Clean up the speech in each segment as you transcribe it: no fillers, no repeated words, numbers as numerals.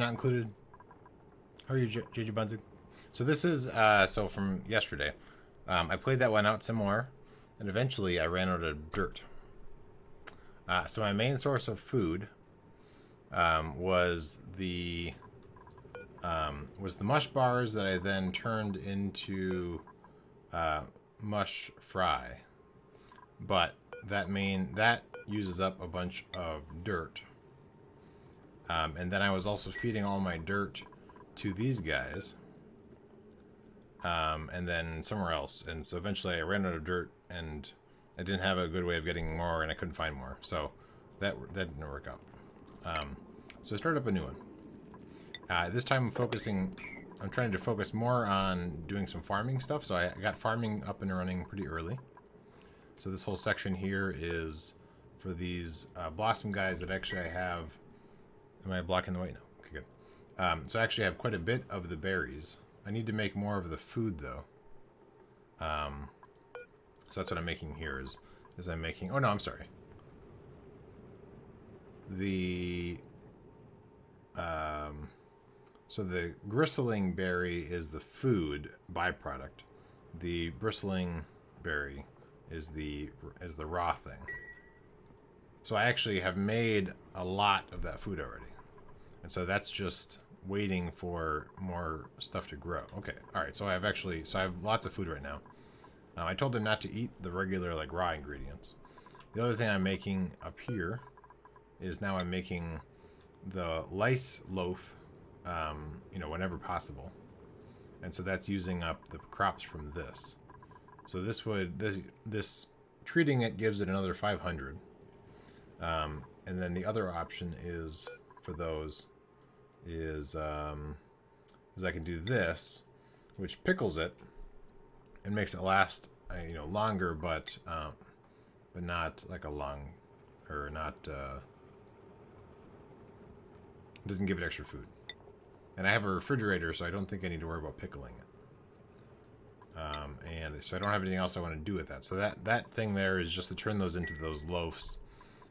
not included. How are you, JJ Bunzig? So this is so from yesterday. I played that one out some more, and eventually I ran out of dirt. So my main source of food was the mush bars that I then turned into mush fry. But that uses up a bunch of dirt. And then I was also feeding all my dirt to these guys. And then somewhere else. And so eventually I ran out of dirt and I didn't have a good way of getting more and I couldn't find more. So that didn't work out. So I started up a new one. This time I'm trying to focus more on doing some farming stuff. So I got farming up and running pretty early. So this whole section here is for these blossom guys that actually I have. Am I blocking the way? No. Okay, good. So I actually have quite a bit of the berries. I need to make more of the food though. So that's what I'm making here is I'm making. Oh no, I'm sorry. So the gristling berry is the food byproduct. The bristling berry is the raw thing. So I actually have made a lot of that food already. And so that's just waiting for more stuff to grow. Okay. All right. So I have lots of food right now. I told them not to eat the regular like raw ingredients. The other thing I'm making up here is now I'm making the lice loaf, whenever possible. And so that's using up the crops from this. So this treating it gives it another 500. And then the other option is for those is I can do this, which pickles it and makes it last longer, but not like a long or not doesn't give it extra food. And I have a refrigerator, so I don't think I need to worry about pickling it. And so I don't have anything else I want to do with that. So that thing there is just to turn those into those loaves,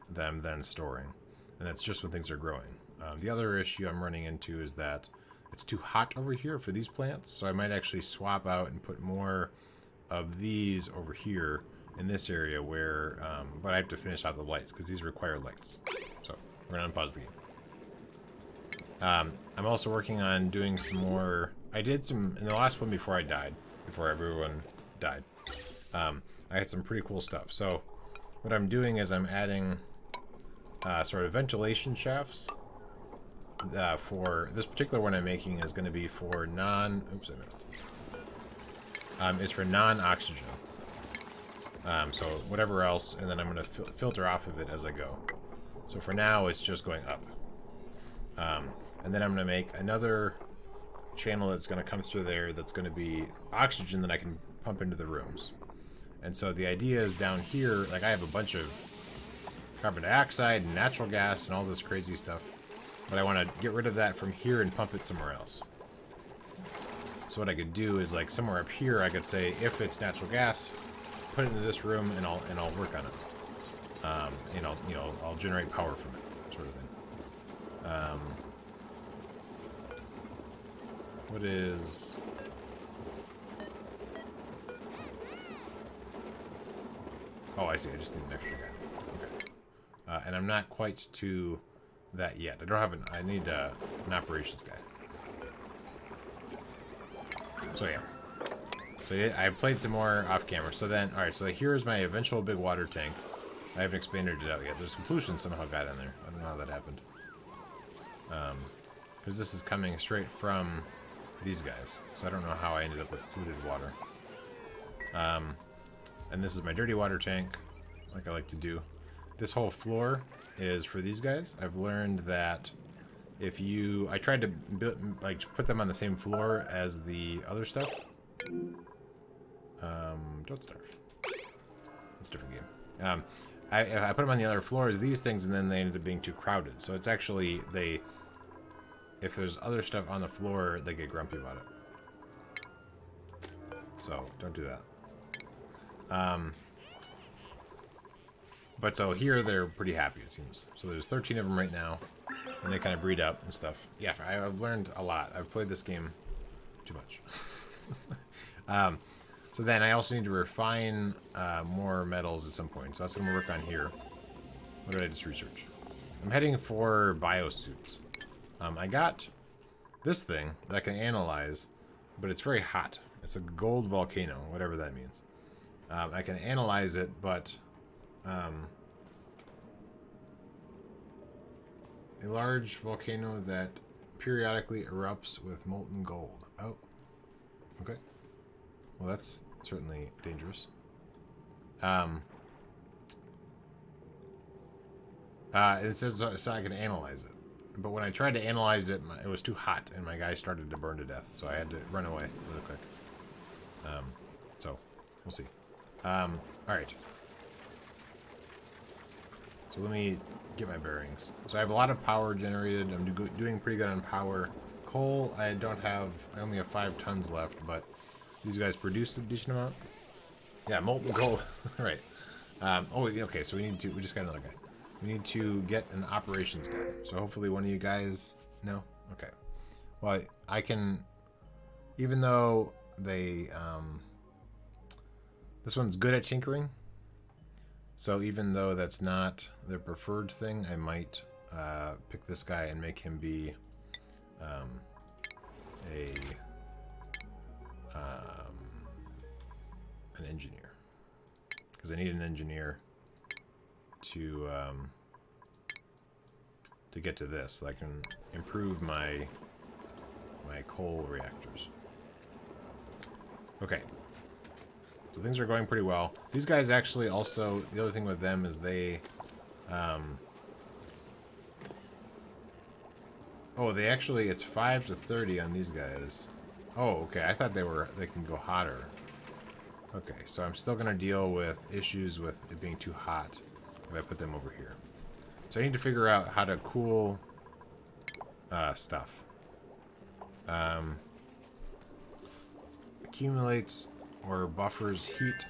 them then storing. And that's just when things are growing. The other issue I'm running into is that it's too hot over here for these plants. So I might actually swap out and put more of these over here in this area where, but I have to finish out the lights because these require lights. So we're going to unpause the game. I'm also working on doing some more. I did some in the last one before everyone died. I had some pretty cool stuff. So what I'm doing is I'm adding sort of ventilation shafts for this particular one I'm making is going to be for oops, I missed. Is for non-oxygen. So whatever else, and then I'm going to filter off of it as I go. So for now, it's just going up. And then I'm going to make another channel that's going to come through there that's going to be oxygen that I can pump into the rooms. And so the idea is down here, like I have a bunch of carbon dioxide and natural gas and all this crazy stuff. But I want to get rid of that from here and pump it somewhere else. So what I could do is like somewhere up here, I could say if it's natural gas, put it into this room and I'll work on it. I'll generate power from it, sort of thing. What is... Oh, I see. I just need an extra guy. Okay. And I'm not quite to that yet. I don't have I need an operations guy. So yeah. So I played some more off camera. So then, alright, so here's my eventual big water tank. I haven't expanded it out yet. There's some pollution somehow got in there. I don't know how that happened. Because this is coming straight from these guys. So I don't know how I ended up with polluted water. And this is my dirty water tank, like I like to do. This whole floor is for these guys. I've learned that if I tried to put them on the same floor as the other stuff. Don't starve. It's a different game. I put them on the other floor as these things, and then they ended up being too crowded. So it's actually if there's other stuff on the floor, they get grumpy about it. So don't do that. But so here they're pretty happy, it seems. So there's 13 of them right now. and they kind of breed up and stuff. Yeah, I've learned a lot. I've played this game too much. So then I also need to refine more metals at some point. So that's what I'm going to work on here. What did I just research? I'm heading for biosuits. I got this thing that I can analyze, but it's very hot. It's a gold volcano, whatever that means. I can analyze it, but a large volcano that periodically erupts with molten gold. Oh, okay. Well, that's certainly dangerous. It says so I can analyze it. But when I tried to analyze it, it was too hot, and my guy started to burn to death, so I had to run away really quick. So, we'll see. Alright. So let me get my bearings. So I have a lot of power generated. I'm doing pretty good on power. Coal, I only have 5 tons left, but these guys produce a decent amount. Yeah, molten coal. Right. Okay, so we just got another guy. We need to get an operations guy. So hopefully one of you guys... No? Okay. Well, I can... Even though they... this one's good at tinkering. So even though that's not their preferred thing, I might pick this guy and make him be an engineer. Because I need an engineer to get to this, so I can improve my coal reactors. Okay, so things are going pretty well. These guys actually also, the other thing with them is they they actually, it's 5 to 30 on these guys. Oh, okay, I thought they can go hotter. Okay, so I'm still gonna deal with issues with it being too hot if I put them over here. So I need to figure out how to cool stuff. Accumulates or buffers heat.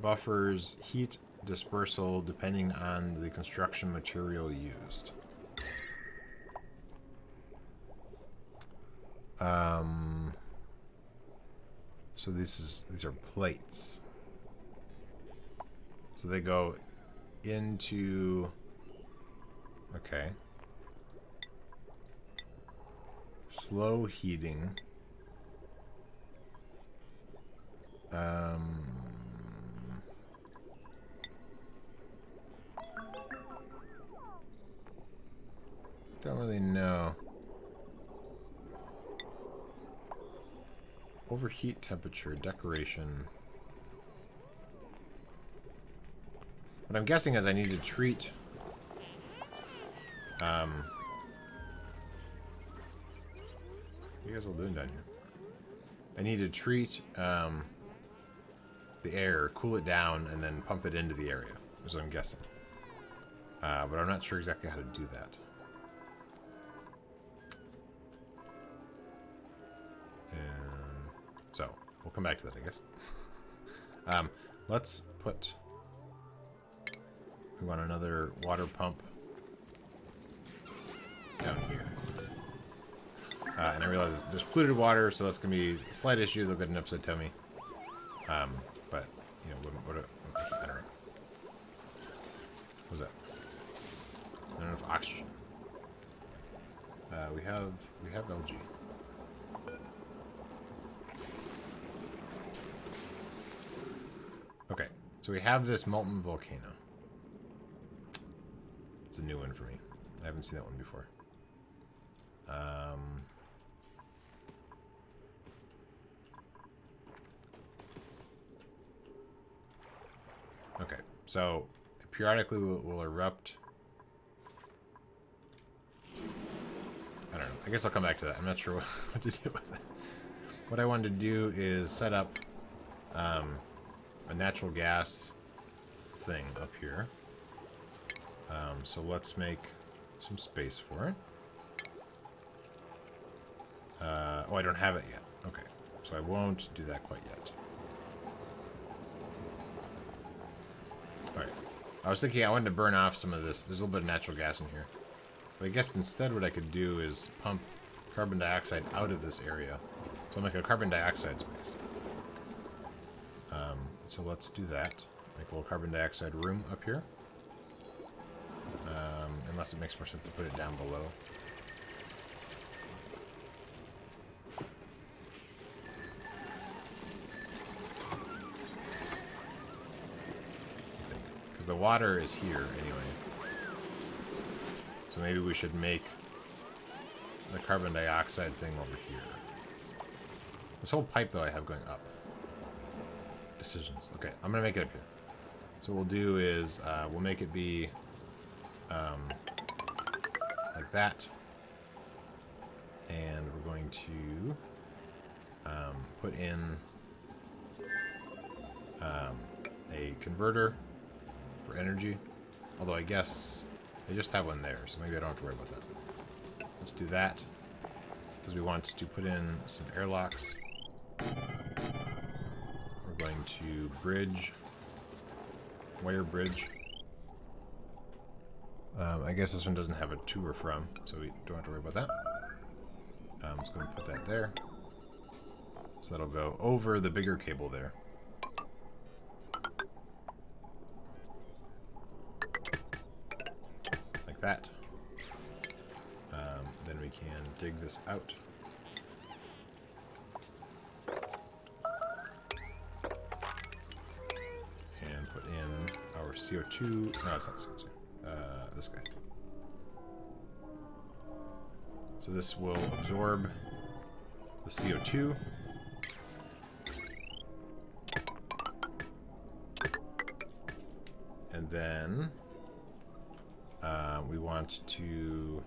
Buffers heat dispersal depending on the construction material used. So these are plates. So they go into... Okay. Slow heating. Don't really know. Overheat temperature, decoration. What I'm guessing is I need to treat... what are you guys all doing down here? I need to treat the air, cool it down, and then pump it into the area, is what I'm guessing. But I'm not sure exactly how to do that. And so, we'll come back to that, I guess. Let's put... We want another water pump down here. And I realize there's polluted water, so that's going to be a slight issue. They'll get an upset tummy. But, you know, I don't know. What was that? Not enough oxygen. We have LG. Okay, so we have this molten volcano. It's a new one for me. I haven't seen that one before. Okay, so it periodically will erupt. I don't know. I guess I'll come back to that. I'm not sure what to do with it. What I wanted to do is set up a natural gas thing up here. So let's make some space for it. Oh, I don't have it yet. Okay, so I won't do that quite yet. Alright, I was thinking I wanted to burn off some of this. There's a little bit of natural gas in here. But I guess instead what I could do is pump carbon dioxide out of this area. So I'll make a carbon dioxide space. So let's do that. Make a little carbon dioxide room up here. Unless it makes more sense to put it down below. Because the water is here anyway. So maybe we should make the carbon dioxide thing over here. This whole pipe, though, I have going up. Decisions. Okay, I'm going to make it up here. So what we'll do is we'll make it be like that. And we're going to put in a converter for energy. Although I guess I just have one there, so maybe I don't have to worry about that. Let's do that. Because we want to put in some airlocks. We're going to wire bridge. I guess this one doesn't have a to or from, so we don't have to worry about that. Let's go and put that there. So that'll go over the bigger cable there. Like that. Then we can dig this out. And put in our CO2. No, it's not CO2. This guy. So this will absorb the CO2. And then we want to...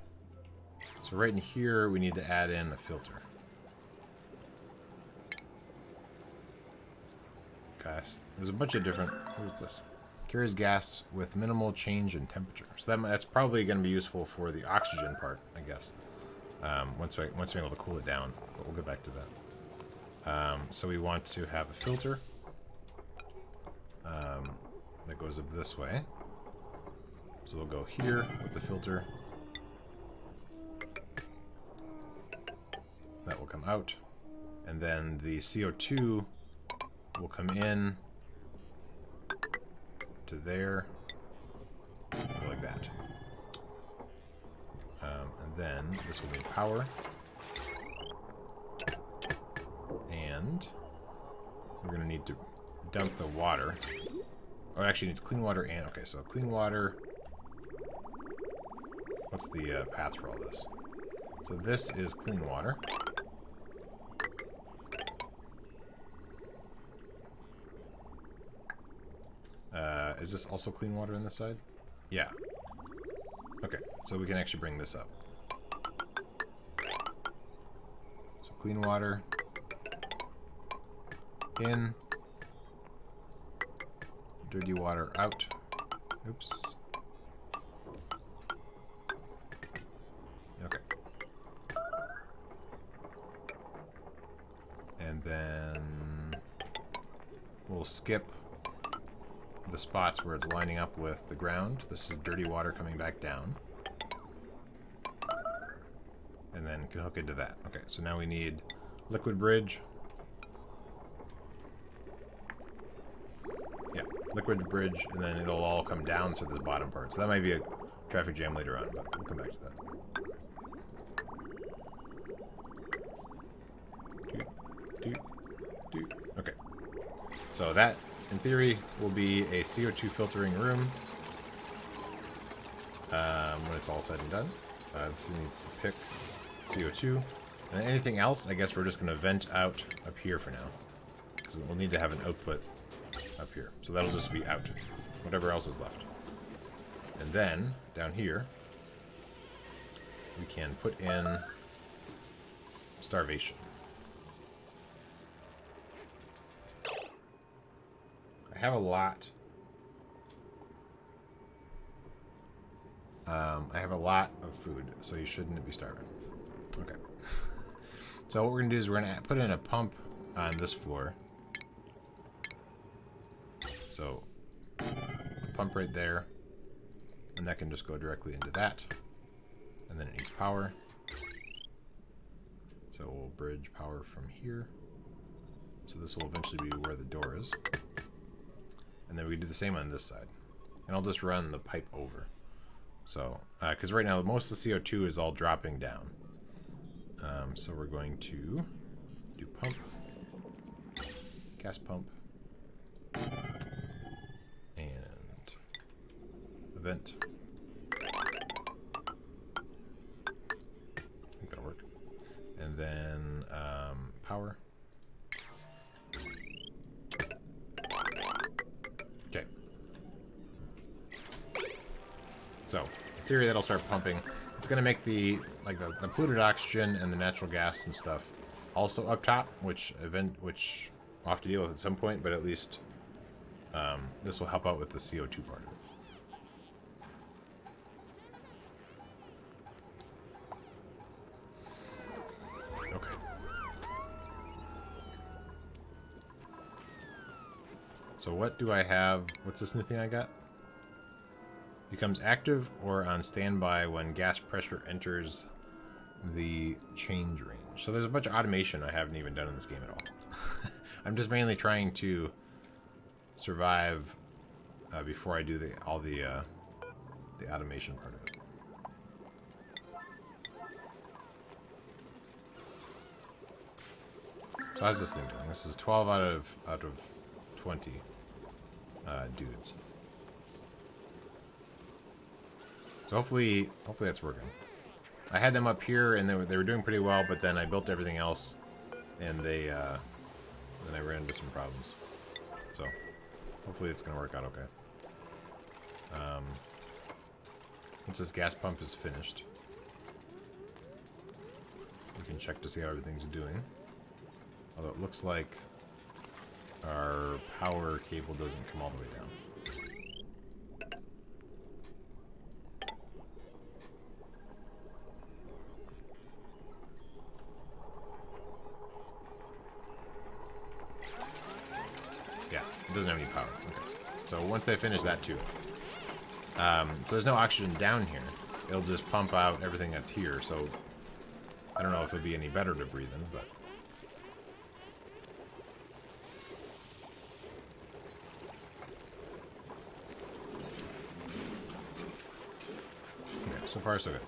So right in here, we need to add in a filter. Gas. There's a bunch of different... What is this? Carries gas with minimal change in temperature. So that's probably going to be useful for the oxygen part, I guess. Once we're able to cool it down. But we'll get back to that. So we want to have a filter that goes up this way. So we'll go here with the filter. That will come out. And then the CO2 will come in to there, like that. And then this will need power. And we're going to need to dump the water. Oh, it actually needs clean water and... Okay, so clean water... What's the path for all this? So this is clean water. Is this also clean water on this side? Yeah. Okay, so we can actually bring this up. So clean water in, dirty water out. Oops. Okay. And then we'll skip the spots where it's lining up with the ground. This is dirty water coming back down. And then can hook into that. Okay, so now we need liquid bridge. Yeah, liquid bridge, and then it'll all come down through this bottom part. So that might be a traffic jam later on, but we'll come back to that. Okay. So that, in theory, will be a CO2 filtering room when it's all said and done. This needs to pick CO2. And anything else, I guess we're just going to vent out up here for now. Because we'll need to have an output up here. So that'll just be out. Whatever else is left. And then, down here, we can put in starvation. I have a lot. I have a lot of food, so you shouldn't be starving. Okay. So what we're going to do is we're going to put in a pump on this floor. So, a pump right there. And that can just go directly into that. And then it needs power. So we'll bridge power from here. So this will eventually be where the door is. And then we do the same on this side. And I'll just run the pipe over. So, because right now most of the CO2 is all dropping down. So we're going to do pump, gas pump, and vent. I think that'll work. And then power. Okay. So, in theory, that'll start pumping. It's going to make the polluted oxygen and the natural gas and stuff also up top, which we'll have to deal with at some point, but at least this will help out with the CO2 part of it. Okay. So what do I have? What's this new thing I got? Becomes active or on standby when gas pressure enters the change range. So there's a bunch of automation I haven't even done in this game at all. I'm just mainly trying to survive before I do all the automation part of it. So how's this thing doing? This is 12 out of 20 dudes. So hopefully that's working. I had them up here and they were doing pretty well, but then I built everything else, and then I ran into some problems. So hopefully it's gonna work out okay. Once this gas pump is finished, we can check to see how everything's doing. Although it looks like our power cable doesn't come all the way down. Yeah, it doesn't have any power. Okay. So once they finish that too. So there's no oxygen down here. It'll just pump out everything that's here. So I don't know if it'd be any better to breathe in, but... Okay, so far so good.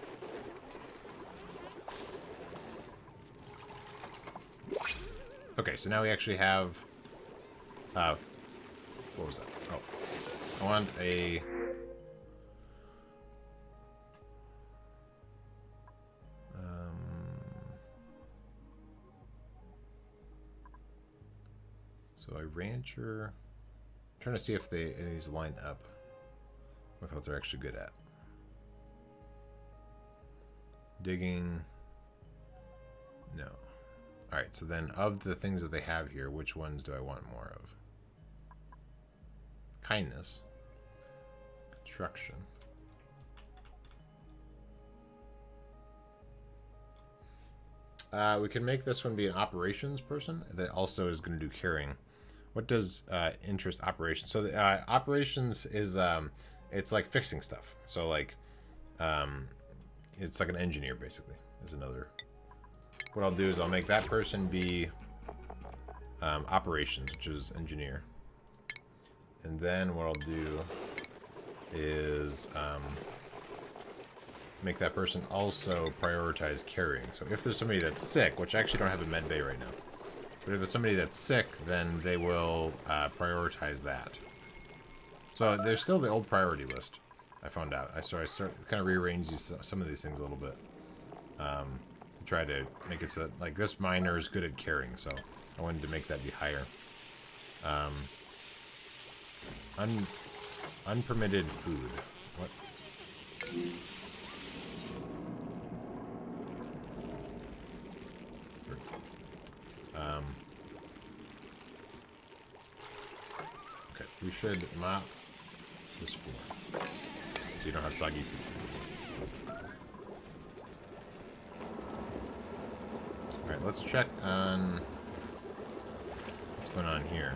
Okay, so now we actually have... what was that? Oh. I want a... So a rancher... I'm trying to see if any of these line up with what they're actually good at. Digging... No. Alright, so then of the things that they have here, which ones do I want more of? Kindness. Construction. We can make this one be an operations person that also is going to do carrying. What does interest operations? So the, operations is it's like fixing stuff. So like it's like an engineer basically. Is another. What I'll do is I'll make that person be operations, which is engineer. And then what I'll do is make that person also prioritize carrying. So if there's somebody that's sick, which I actually don't have a med bay right now, but if it's somebody that's sick, then they will prioritize that. So there's still the old priority list, I found out. I start kind of rearrange some of these things a little bit. To try to make it so that, like, this miner is good at carrying, so I wanted to make that be higher. Unpermitted food. What? Okay, we should mop this floor so you don't have soggy food. Alright, let's check on what's going on here.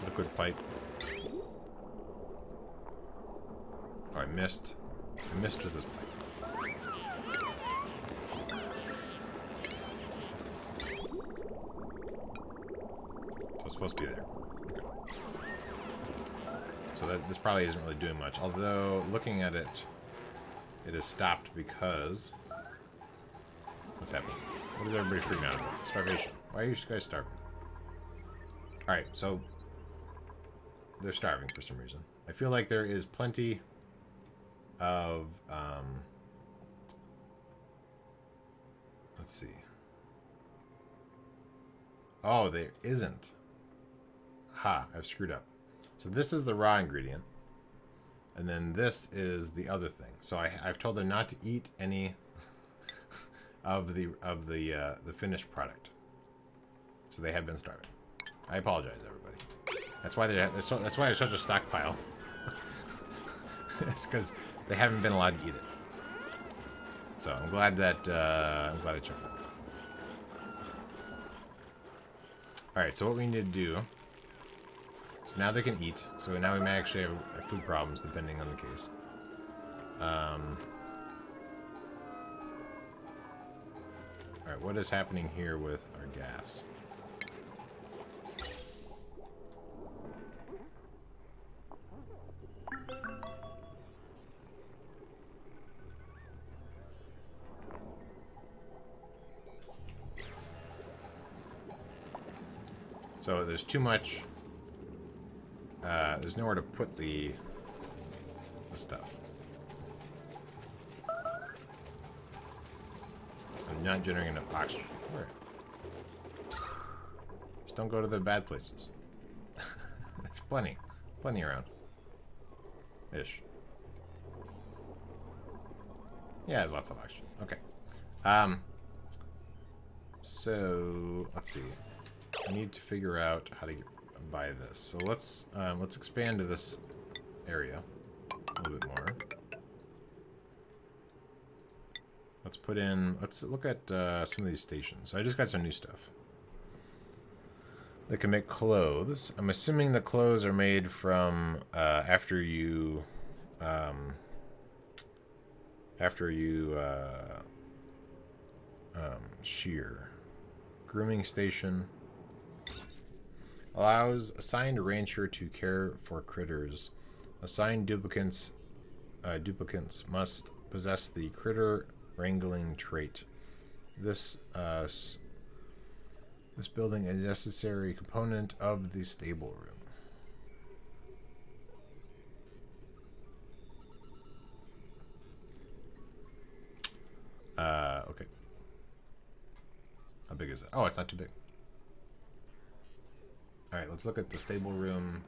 Liquid pipe. I missed with this pipe. So it's supposed to be there. Okay. So this probably isn't really doing much. Although, looking at it, it has stopped because... What's happening? What is everybody freaking out about? Starvation. Why are you guys starving? Alright, so... They're starving for some reason. I feel like there is plenty of... let's see. Oh, there isn't. Ha, I've screwed up. So this is the raw ingredient. And then this is the other thing. So I've told them not to eat any of the finished product. So they have been starving. I apologize, everybody. That's why there's such a stockpile. It's because they haven't been allowed to eat it. So I'm glad that I checked that. All right. So what we need to do. So now they can eat. So now we may actually have food problems depending on the case. Alright, what is happening here with our gas? So there's too much... there's nowhere to put the stuff. I'm not generating enough oxygen. Where? Just don't go to the bad places. There's plenty around. Ish. Yeah, there's lots of oxygen. Okay. So let's see. I need to figure out how to buy this. So let's expand to this area a little bit more. Let's look at some of these stations. So I just got some new stuff. They can make clothes. I'm assuming the clothes are made from after you shear. Grooming station allows assigned rancher to care for critters. Assigned duplicants must possess the critter wrangling trait. This building is a necessary component of the stable room. Okay. How big is it? Oh, it's not too big. Alright, let's look at the stable room.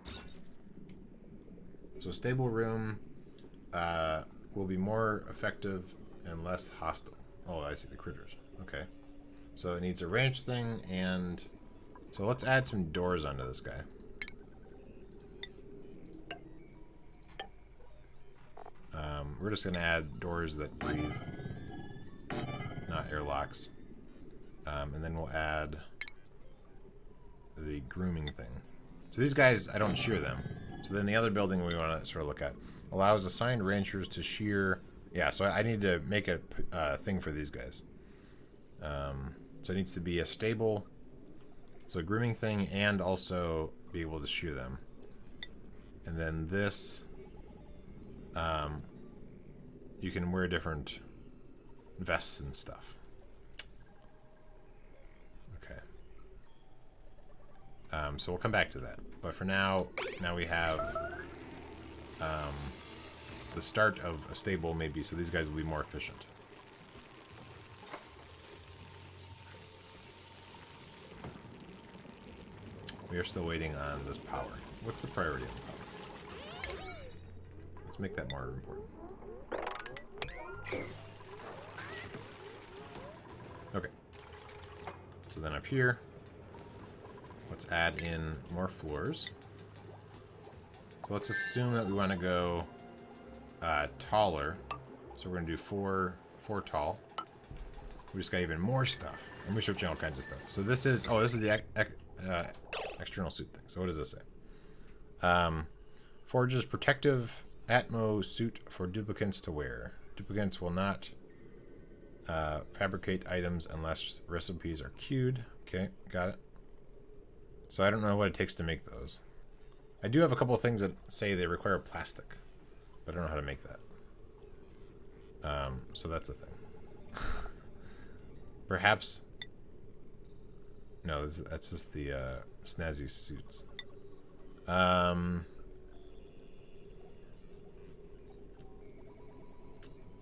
So stable room will be more effective and less hostile. Oh, I see the critters. Okay. So it needs a ranch thing, and... So let's add some doors onto this guy. We're just going to add doors that breathe, not airlocks. And then we'll add the grooming thing. So these guys, I don't shear them. So then the other building we want to sort of look at allows assigned ranchers to shear. Yeah, so I need to make a thing for these guys. So it needs to be a stable, so a grooming thing, and also be able to shear them. And then this, you can wear different vests and stuff. Okay. So we'll come back to that. But for now we have the start of a stable, maybe, so these guys will be more efficient. We are still waiting on this power. What's the priority on the power? Let's make that more important. Okay. So then up here, let's add in more floors. So let's assume that we want to go taller. So we're going to do four tall. We just got even more stuff. And we show you all kinds of stuff. So this is, this is the external suit thing. So what does this say? Forges protective Atmo suit for duplicants to wear. Duplicants will not fabricate items unless recipes are queued. Okay, got it. So I don't know what it takes to make those. I do have a couple of things that say they require plastic, but I don't know how to make that. So that's a thing. Perhaps. No, that's just the snazzy suits.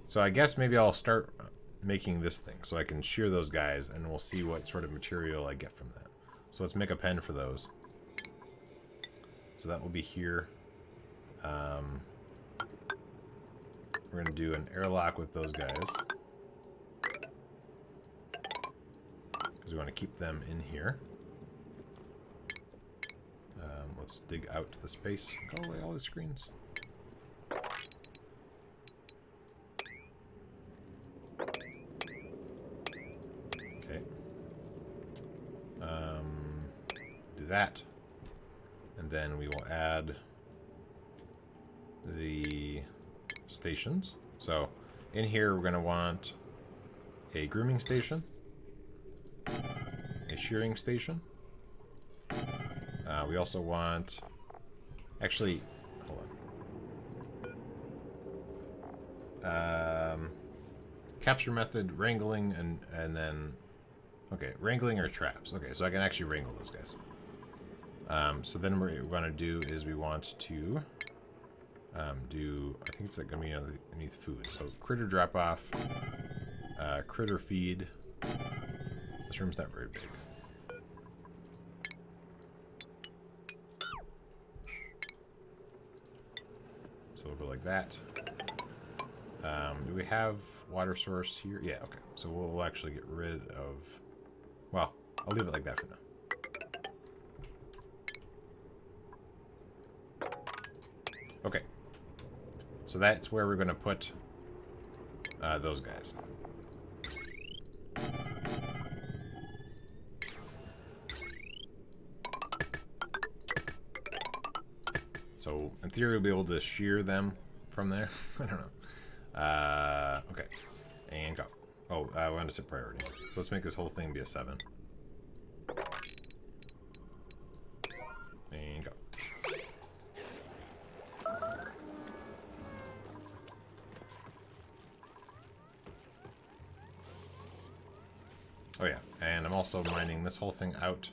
So I guess maybe I'll start making this thing so I can shear those guys, and we'll see what sort of material I get from that. So let's make a pen for those. So that will be here. We're going to do an airlock with those guys, because we want to keep them in here. Let's dig out to the space. Go away, all the screens. Okay. Do that. And then we will add the stations. So in here we're going to want a grooming station, a shearing station. We also want, actually, hold on. Capture method, wrangling, and then, okay, wrangling or traps. Okay, so I can actually wrangle those guys. So then what we want to do is we want to do, I think it's like going to be underneath food. So critter drop off, critter feed. This room's not very big. So we'll go like that. Do we have water source here? Yeah, okay. So we'll actually get rid of, well, I'll leave it like that for now. Okay. So that's where we're going to put those guys. So in theory, we'll be able to shear them from there. I don't know. Okay. And go. Oh, I wanted to set priority. So let's make this whole thing be a 7. And go. Oh yeah, and I'm also mining this whole thing out.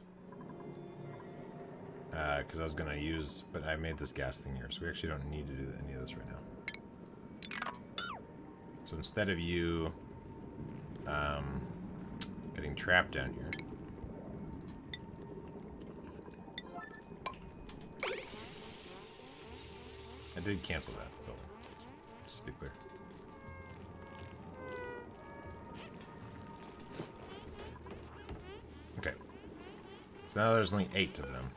Because I was going to use, but I made this gas thing here, so we actually don't need to do any of this right now. So instead of you getting trapped down here, I did cancel that building, just to be clear. Okay. So now there's only 8 of them.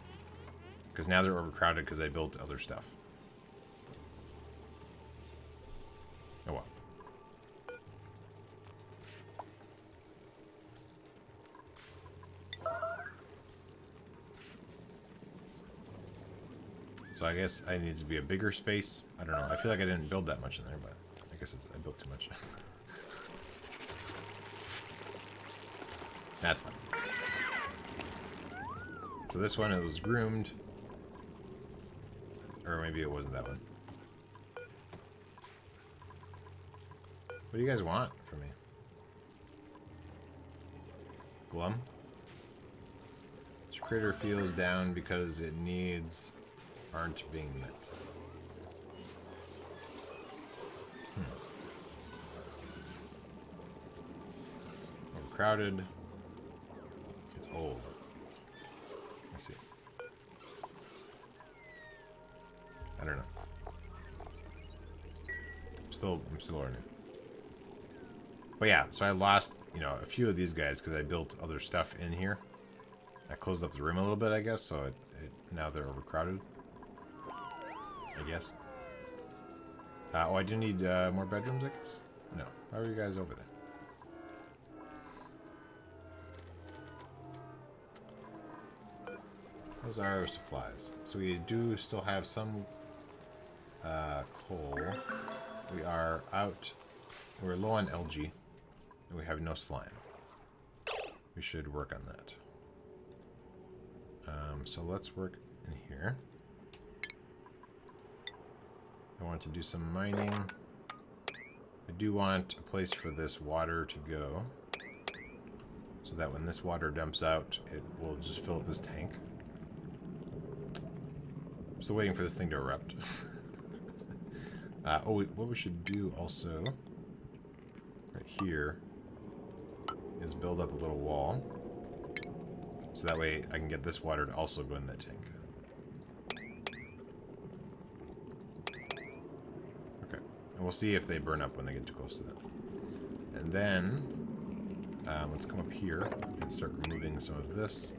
Because now they're overcrowded because I built other stuff. Oh well. So I guess I need to be a bigger space. I don't know. I feel like I didn't build that much in there, but I guess I built too much. That's fine. So this one, it was groomed. Or maybe it wasn't that one. What do you guys want from me? Glum? This critter feels down because it needs aren't being met. Overcrowded. It's old. I see. I don't know. I'm still learning. But yeah, so I lost, a few of these guys because I built other stuff in here. I closed up the room a little bit, I guess, so now they're overcrowded. I guess. Oh, I do need more bedrooms, I guess? No. How are you guys over there? Those are our supplies. So we do still have some coal. We are out. We're low on algae. And we have no slime. We should work on that. So let's work in here. I want to do some mining. I do want a place for this water to go. So that when this water dumps out, it will just fill up this tank. I'm still waiting for this thing to erupt. What we should do also, right here, is build up a little wall. So that way I can get this water to also go in that tank. Okay. And we'll see if they burn up when they get too close to that. And then, let's come up here and start removing some of this.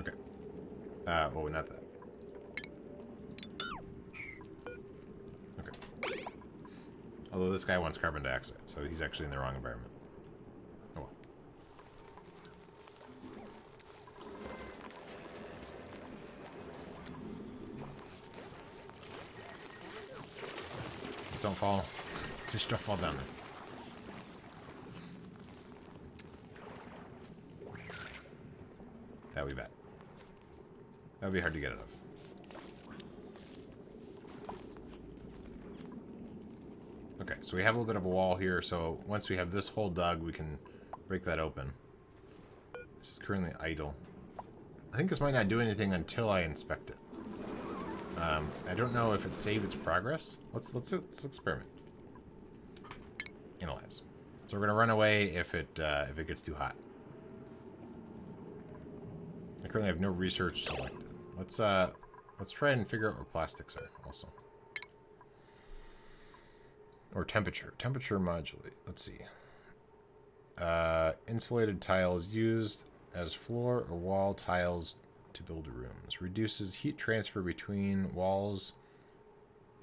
Okay. Oh, not that. Although this guy wants carbon dioxide, so he's actually in the wrong environment. Oh well. Just don't fall. Just don't fall down there. That would be bad. That would be hard to get out of. Okay, so we have a little bit of a wall here, so once we have this hole dug, we can break that open. This is currently idle. I think this might not do anything until I inspect it. I don't know if it saved its progress. Let's experiment. Analyze. So we're gonna run away if it gets too hot. I currently have no research selected. Let's try and figure out where plastics are also. Or temperature. Temperature modulate. Let's see. Insulated tiles used as floor or wall tiles to build rooms. Reduces heat transfer between walls.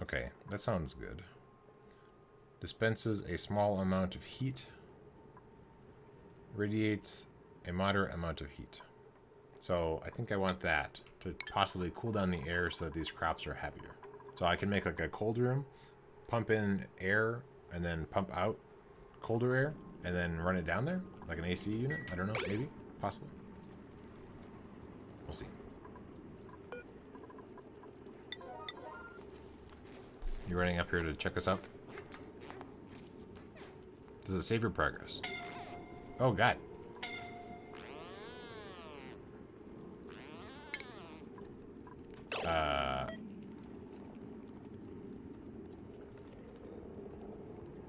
Okay, that sounds good. Dispenses a small amount of heat. Radiates a moderate amount of heat. So I think I want that to possibly cool down the air so that these crops are happier. So I can make like a cold room. Pump in air and then pump out colder air and then run it down there like an AC unit. I don't know, maybe, possibly. We'll see. You running up here to check us out? Does it save your progress? Oh God.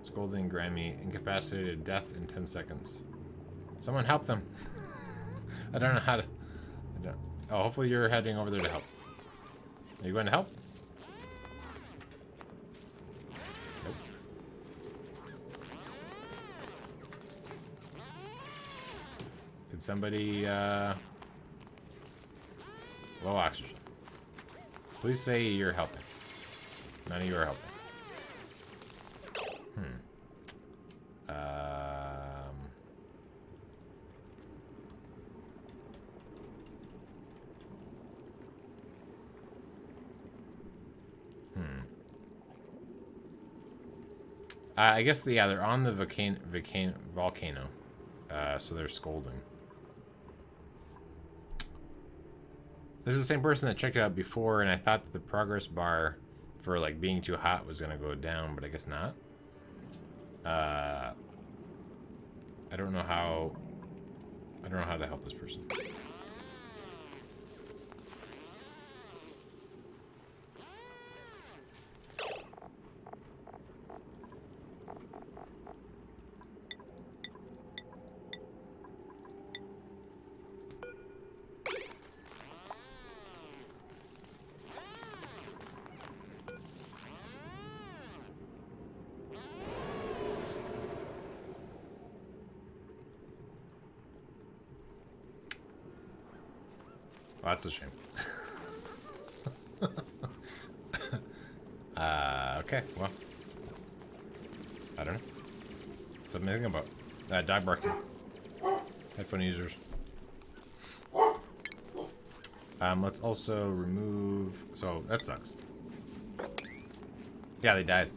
Scolding Grammy, incapacitated, death in 10 seconds. Someone help them. I don't know how to... Oh, hopefully you're heading over there to help. Are you going to help? Nope. Could somebody, low oxygen. Please say you're helping. None of you are helping. I guess they're on the volcano, so they're scolding. This is the same person that checked it out before, and I thought that the progress bar for like being too hot was gonna go down, but I guess not. I don't know how to help this person. Well, that's a shame. Okay, well. I don't know. Something to think about. Dog barking. Headphone users. Let's also remove... So, that sucks. Yeah, they died.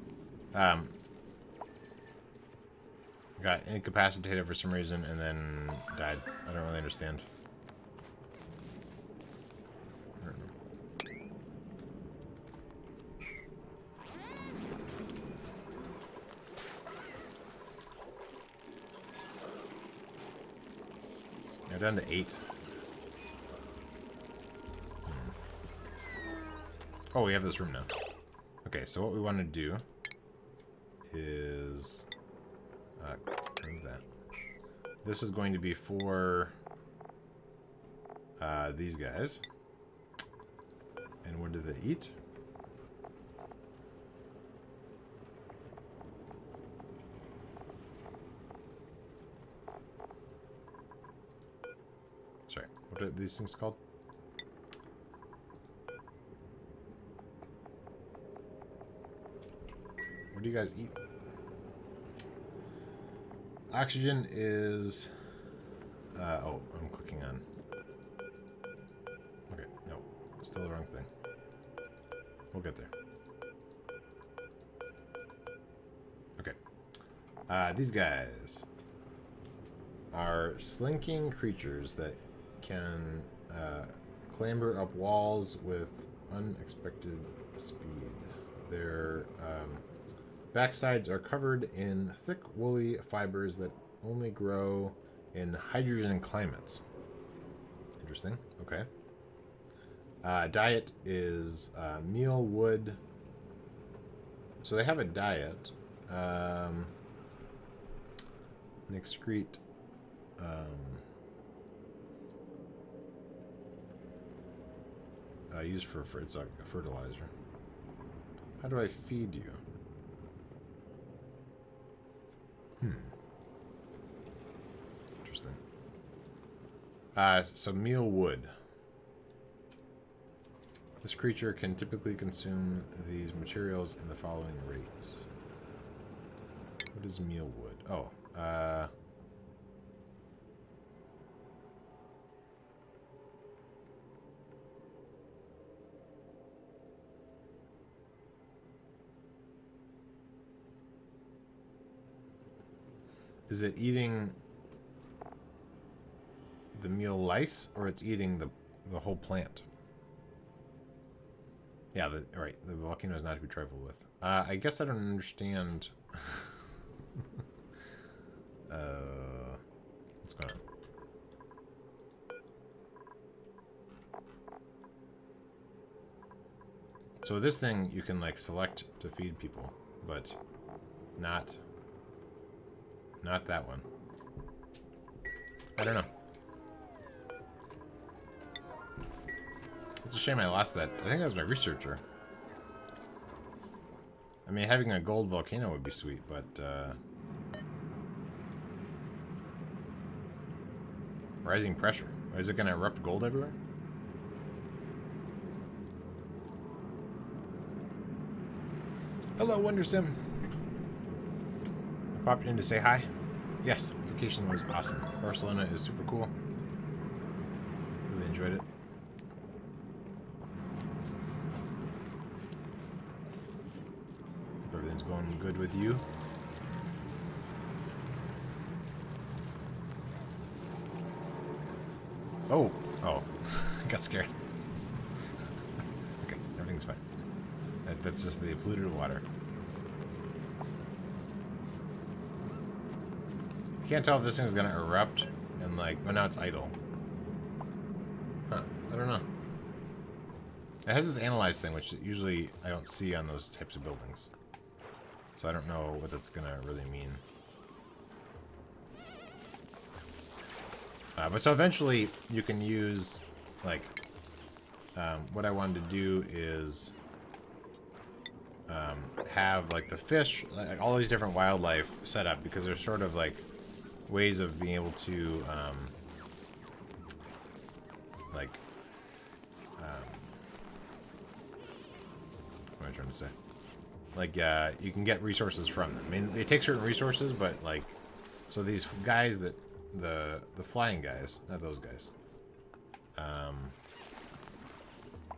Got incapacitated for some reason and then died. I don't really understand. They're down to 8. Oh, we have this room now. Okay, so what we want to do is remove that. This is going to be for these guys. And what do they eat? Sorry, what are these things called? What do you guys eat? Oxygen is... oh, I'm clicking on... Okay, no. Still the wrong thing. We'll get there. Okay. These guys are slinking creatures that can clamber up walls with unexpected speed. Their backsides are covered in thick woolly fibers that only grow in hydrogen climates. Interesting. Okay. Diet is meal, wood. So they have a diet. They excrete used for it's like a fertilizer. How do I feed you? Interesting. So meal wood. This creature can typically consume these materials in the following rates. What is meal wood? Oh, is it eating the meal lice, or it's eating the whole plant? Yeah, right. The volcano is not to be trifled with. I guess I don't understand. What's going on? So this thing you can like select to feed people, but not that one. I don't know. It's a shame I lost that. I think that was my researcher. I mean, having a gold volcano would be sweet, but rising pressure. Is it going to erupt gold everywhere? Hello, Wonder Sim. I popped in to say hi. Yes, vacation was awesome. Barcelona is super cool. Really enjoyed it. Hope everything's going good with you. Oh, I got scared. Okay, everything's fine. That's just the polluted water. You can't tell if this thing's gonna erupt and like, well, now it's idle. Huh, I don't know. It has this analyze thing, which usually I don't see on those types of buildings. So I don't know what that's gonna really mean. But so eventually you can use, like, what I wanted to do is have, like, the fish, like, all these different wildlife set up, because there's sort of, like, ways of being able to, like, what am I trying to say? Like, you can get resources from them. I mean, they take certain resources, but, like, so these guys that, the flying guys, not those guys,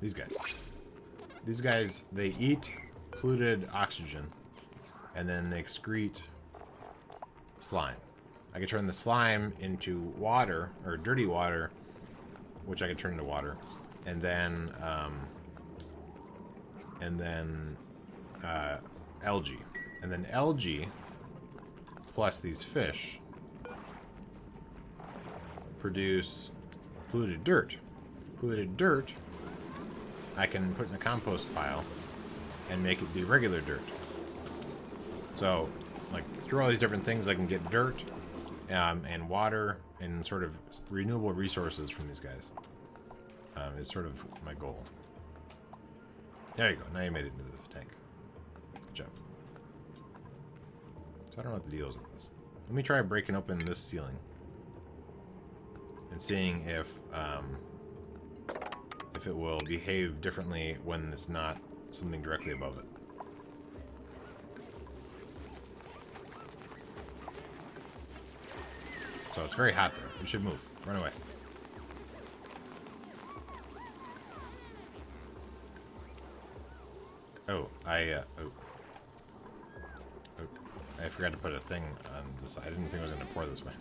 These guys. These guys, they eat polluted oxygen, and then they excrete slime. I could turn the slime into water, or dirty water, which I could turn into water, and then algae. And then algae, plus these fish, produce polluted dirt. Polluted dirt, I can put in a compost pile and make it be regular dirt. So, like, through all these different things, I can get dirt and water and sort of renewable resources from these guys. Is sort of my goal. There you go. Now you made it into the tank. Good job. So I don't know what the deal is with this. Let me try breaking open this ceiling and seeing if it will behave differently when it's not something directly above it. So it's very hot there. We should move. Run away. Oh, I forgot to put a thing on this. I didn't think I was going to pour this way.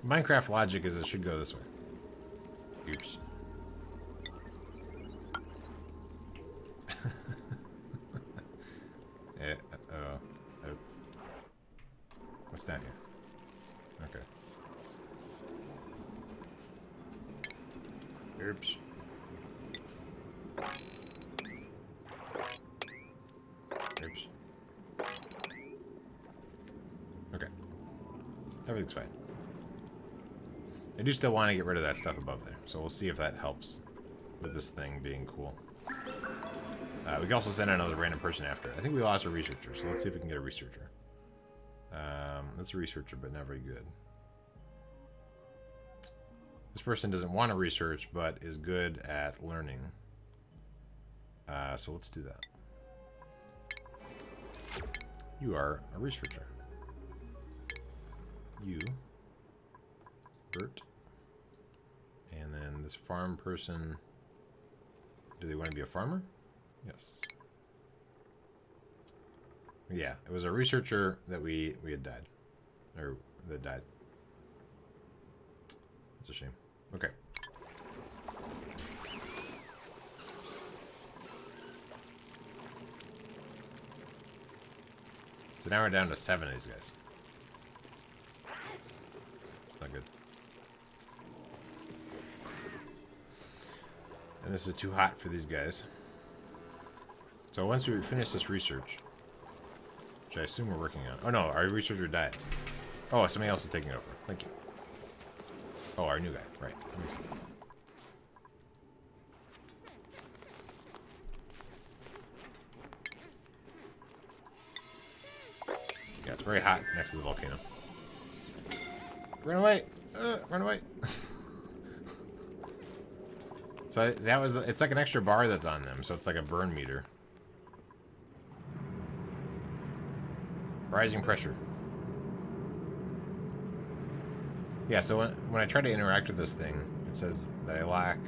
Minecraft logic is it should go this way. Oops. What's down here? Okay. Oops. Oops. Okay. Everything's fine. I do still want to get rid of that stuff above there, so we'll see if that helps with this thing being cool. We can also send another random person after it. I think we lost a researcher, so let's see if we can get a researcher. That's a researcher, but not very good. This person doesn't want to research, but is good at learning. So let's do that. You are a researcher. You, Bert. And then this farm person, do they want to be a farmer? Yes. Yeah, it was a researcher that we had died. Or that died. That's a shame. Okay. So now we're down to 7 of these guys. It's not good. And this is too hot for these guys. So once we finish this research, which I assume we're working on. Oh no, our researcher died. Oh, somebody else is taking over. Thank you. Oh, our new guy. Right. That makes sense. Yeah, it's very hot next to the volcano. Run away! Run away! So that was, it's like an extra bar that's on them, so it's like a burn meter. Rising pressure. Yeah, so when I try to interact with this thing, it says that I lack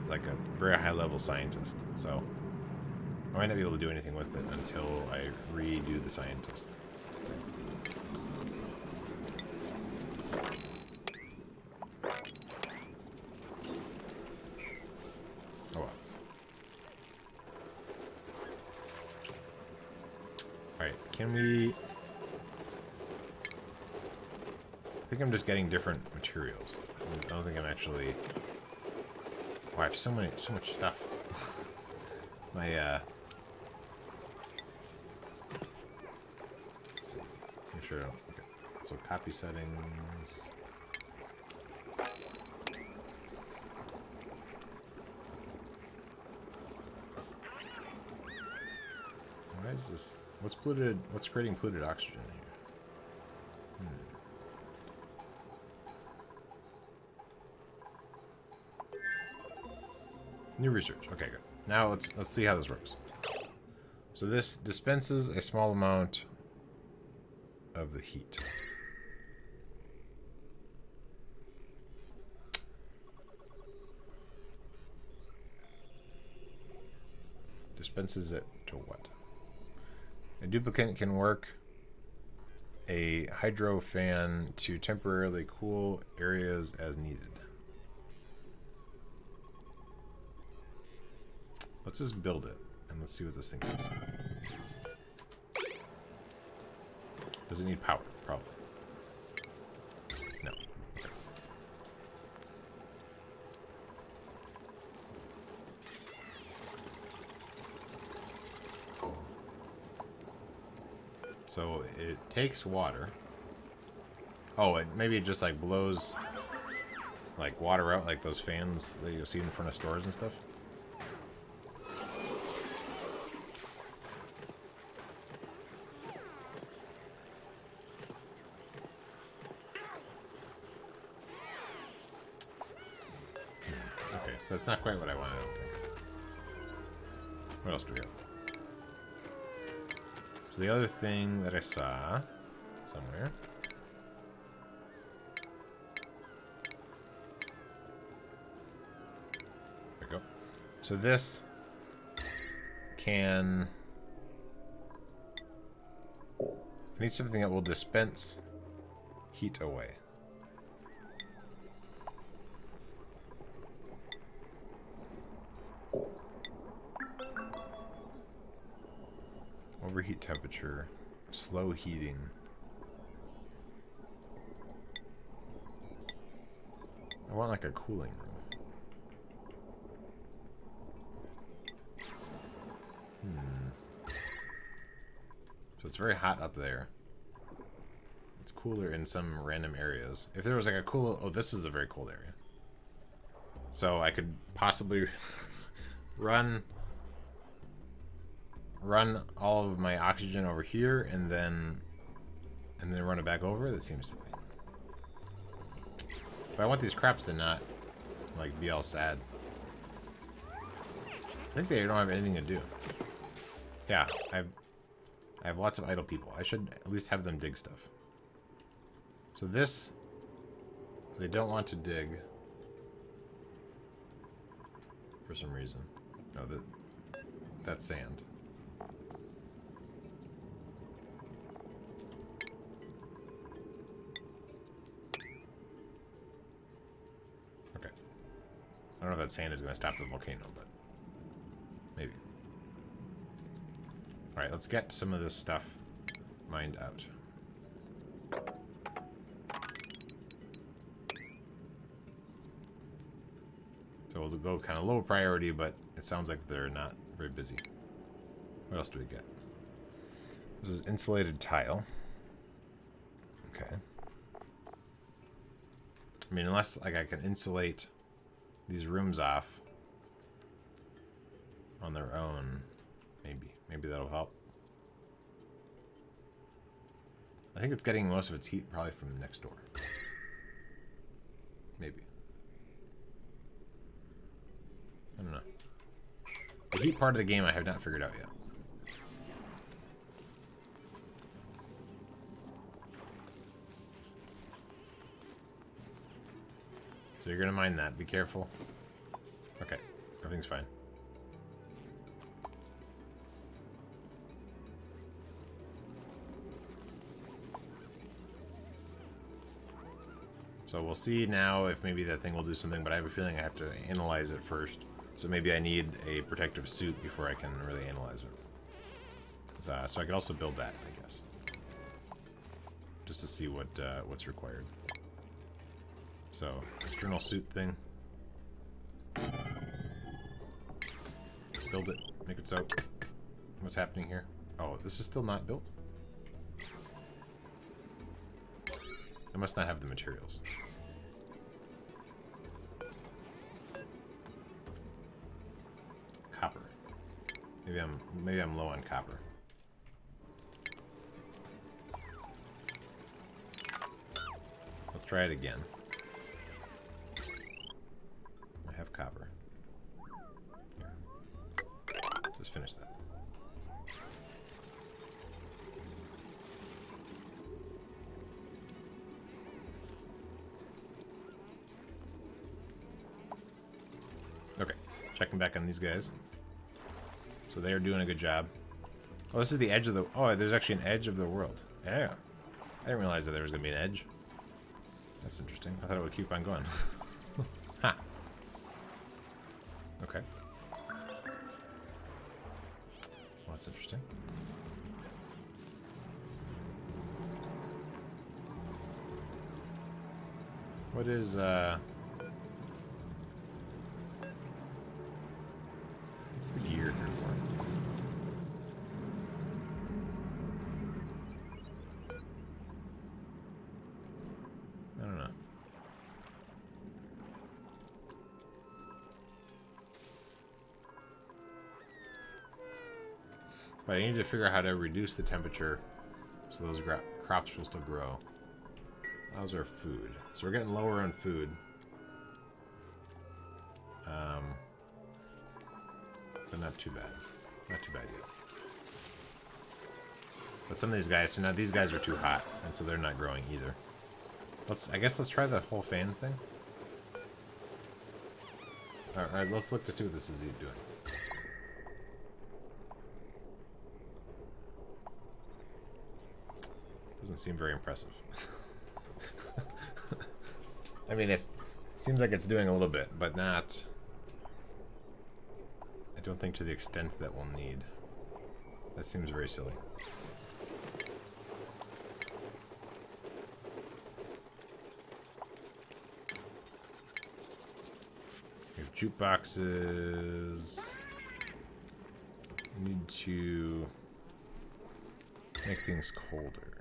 like a very high level scientist. So I might not be able to do anything with it until I redo the scientist. Oh well. Alright, can we... I think I'm just getting different materials. I don't think I'm actually... Oh, I have so much stuff. My, let's see. Make sure I don't... Okay. So, copy settings... Why is this... What's polluted... What's creating polluted oxygen here? New research. Okay, good. Now let's see how this works. So this dispenses a small amount of the heat. Dispenses it to what? A duplicant can work a hydro fan to temporarily cool areas as needed. Let's just build it and let's see what this thing does. Does it need power? Probably. No. Okay. So it takes water. Oh, maybe it just like blows like water out, like those fans that you see in front of stores and stuff. Okay, so that's not quite what I wanted, I don't think. What else do we have? So the other thing that I saw somewhere. There we go. So this can... I need something that will dispense heat away. Overheat temperature, slow heating. I want like a cooling room. So it's very hot up there. It's cooler in some random areas. If there was like a cool... Oh, this is a very cold area. So I could possibly run all of my oxygen over here and then run it back over. That seems silly. But I want these craps to not like be all sad. I think they don't have anything to do. Yeah, I have lots of idle people. I should at least have them dig stuff. So this, they don't want to dig for some reason. No, that's sand. Okay. I don't know if that sand is going to stop the volcano, but maybe. Alright, let's get some of this stuff mined out. So we'll go kind of low priority, but it sounds like they're not very busy. What else do we get? This is insulated tile. Okay. I mean, unless like I can insulate these rooms off on their own, maybe that'll help. I think it's getting most of its heat probably from next door. Maybe. I don't know. The heat part of the game I have not figured out yet. So you're gonna mine that. Be careful. Okay. Everything's fine. So we'll see now if maybe that thing will do something, but I have a feeling I have to analyze it first. So maybe I need a protective suit before I can really analyze it. So I could also build that, I guess. Just to see what's required. So, external suit thing. Build it. Make it so. What's happening here? Oh, this is still not built? I must not have the materials. Copper. Maybe I'm low on copper. Let's try it again. I have copper. Here. Just finish that. Okay, checking back on these guys. So they are doing a good job. Oh, this is the edge of the... Oh, there's actually an edge of the world. Yeah. I didn't realize that there was going to be an edge. That's interesting. I thought it would keep on going. Ha. Okay. Well, that's interesting. What is, what's the gear here for? I don't know. But I need to figure out how to reduce the temperature so those crops will still grow. How's our food? So we're getting lower on food. But not too bad. Not too bad yet. But some of these guys, so now these guys are too hot, and so they're not growing either. I guess let's try the whole fan thing. Alright, let's look to see what this is doing. Doesn't seem very impressive. I mean, it seems like it's doing a little bit, but not... I don't think to the extent that we'll need. That seems very silly. We have jukeboxes. We need to make things colder.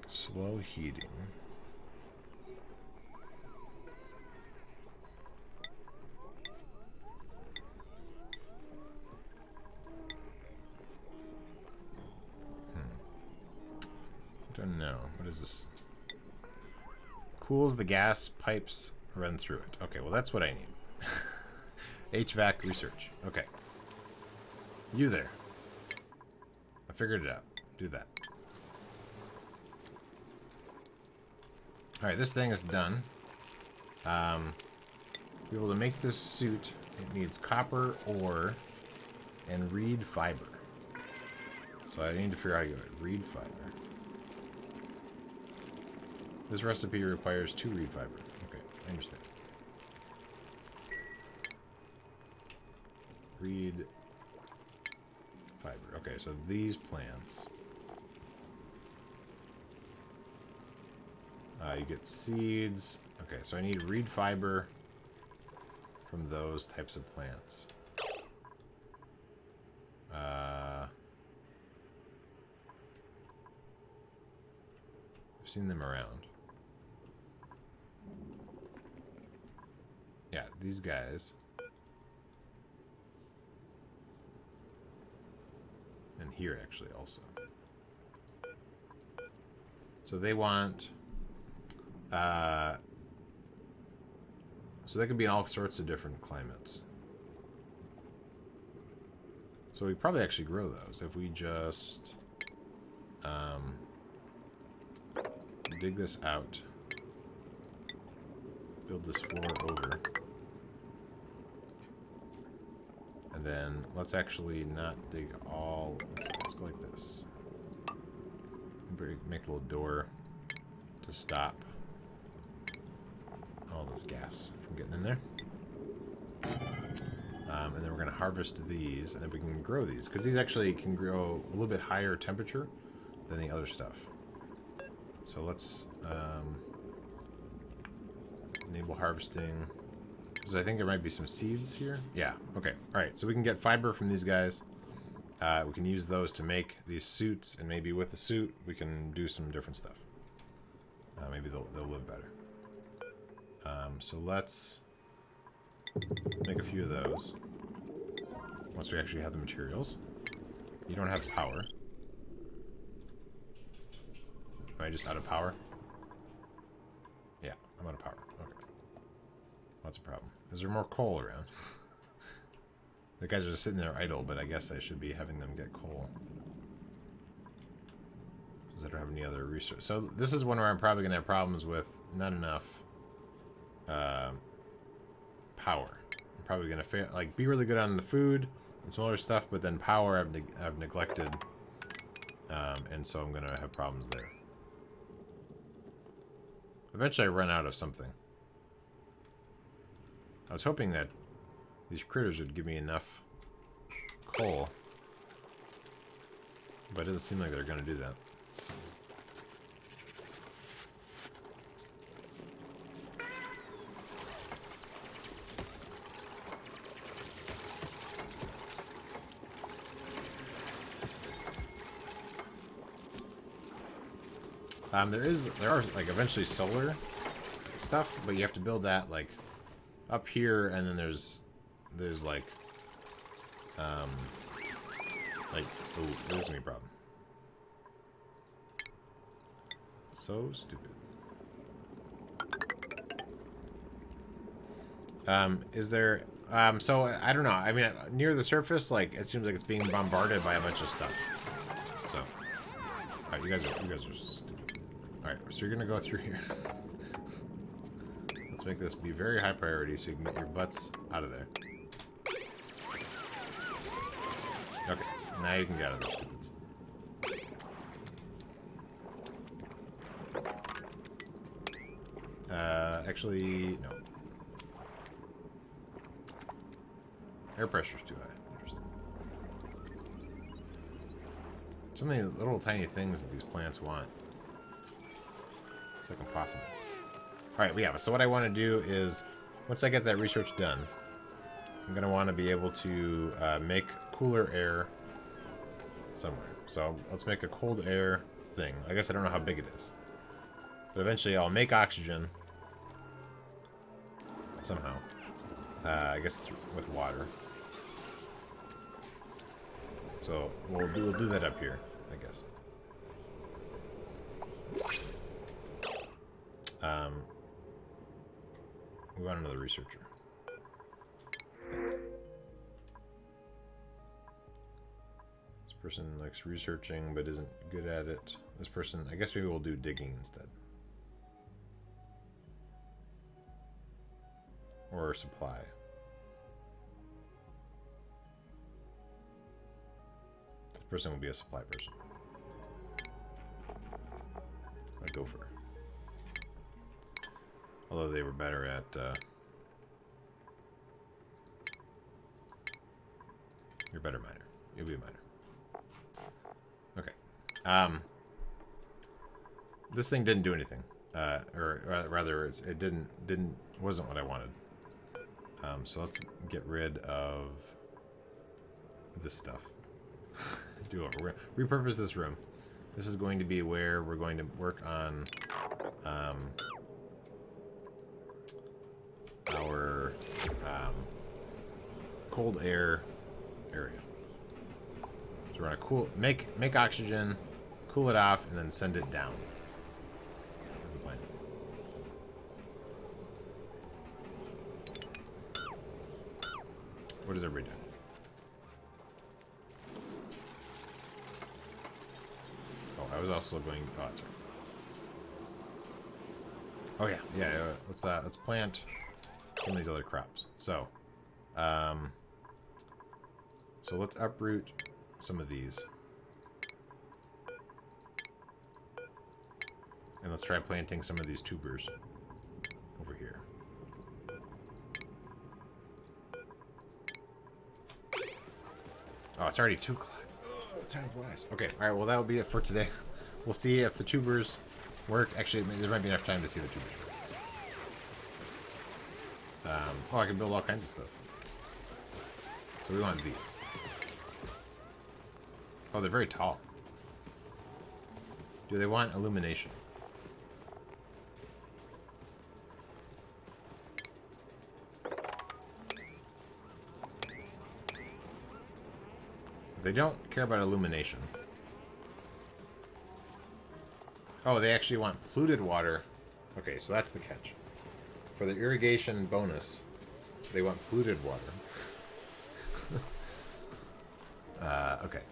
Slow heating. Don't know. What is this? Cools the gas pipes run through it. Okay, well that's what I need. HVAC research. Okay. You there. I figured it out. Do that. Alright, this thing is done. To be able to make this suit, it needs copper, ore, and reed fiber. So I need to figure out how to do it. Reed fiber. This recipe requires 2 reed fiber. Okay, I understand. Reed fiber. Okay, so these plants. You get seeds. Okay, so I need reed fiber from those types of plants. I've seen them around. Yeah, these guys. And here actually also. So they want... so they could be in all sorts of different climates. So we probably actually grow those if we just dig this out, build this floor over, and then let's actually not dig all. Let's go like this. Make a little door to stop all this gas from getting in there. And then we're going to harvest these, and then we can grow these, because these actually can grow a little bit higher temperature than the other stuff. So let's enable harvesting. So I think there might be some seeds here. Yeah, okay. Alright, so we can get fiber from these guys. We can use those to make these suits, and maybe with the suit we can do some different stuff. Maybe they'll live better. So let's make a few of those. Once we actually have the materials. You don't have power. Am I just out of power? Yeah, I'm out of power. Okay. That's a problem. Is there more coal around? The guys are just sitting there idle, but I guess I should be having them get coal. Since I don't have any other resources. So this is one where I'm probably going to have problems with not enough power. I'm probably gonna fail, like, be really good on the food and some other stuff, but then power I've neglected, and so I'm gonna have problems there. Eventually, I run out of something. I was hoping that these critters would give me enough coal, but it doesn't seem like they're gonna do that. There are like eventually solar stuff, but you have to build that like up here, and then there's like oh, this is gonna be a problem. So stupid. Is there so I don't know. I mean, near the surface, like it seems like it's being bombarded by a bunch of stuff. So, all right, you guys are stupid. All right, so you're gonna go through here. Let's make this be very high priority so you can get your butts out of there. Okay, now you can get out of those stupids. Actually, no. Air pressure's too high. Interesting. So many little tiny things that these plants want. It's like impossible. Alright, yeah, so what I want to do is, once I get that research done, I'm going to want to be able to make cooler air somewhere. So let's make a cold air thing. I guess I don't know how big it is. But eventually I'll make oxygen somehow. I guess with water. So we'll do that up here, I guess. We want another researcher. This person likes researching but isn't good at it. This person, I guess maybe we'll do digging instead. Or supply. This person will be a supply person. A gopher. Although they were better at you're better miner. You'll be a miner. Okay. This thing didn't do anything. Or rather it wasn't what I wanted. So let's get rid of this stuff. Do over. We're gonna repurpose this room. This is going to be where we're going to work on our cold air area. So we're gonna make oxygen, cool it off, and then send it down. Is the plan. What is everybody doing? Oh, I was also going. Oh, that's right. Oh yeah. Let's plant some of these other crops. So let's uproot some of these, and let's try planting some of these tubers over here. Oh, it's already 2 o'clock. Oh, time flies. Okay, all right. Well, that'll be it for today. We'll see if the tubers work. Actually, there might be enough time to see the tubers work. Oh, I can build all kinds of stuff. So we want these. Oh, they're very tall. Do they want illumination? They don't care about illumination. Oh, they actually want polluted water. Okay, so that's the catch. For the irrigation bonus, they want polluted water. Okay.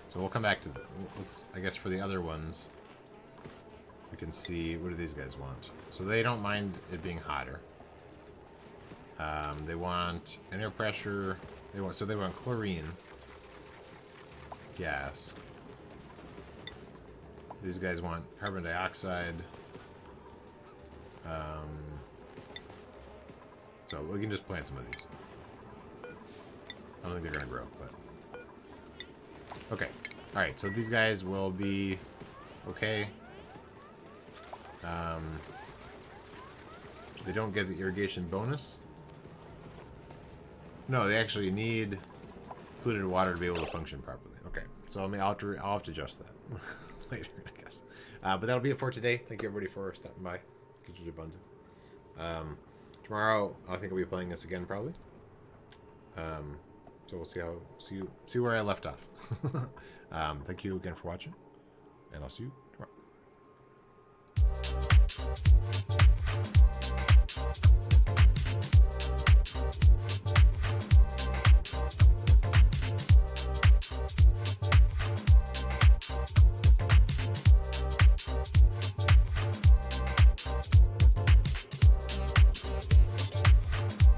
So we'll come back to let's, I guess for the other ones, we can see, what do these guys want? So they don't mind it being hotter. They want an air pressure. They want chlorine gas. These guys want carbon dioxide. So we can just plant some of these. I don't think they're gonna grow, but okay. All right, so these guys will be okay. They don't get the irrigation bonus. No, they actually need polluted water to be able to function properly. Okay, so I'll have to adjust that later, I guess. But that'll be it for today. Thank you everybody for stopping by. Tomorrow, I think I'll be playing this again probably. So we'll see where I left off. Thank you again for watching, and I'll see you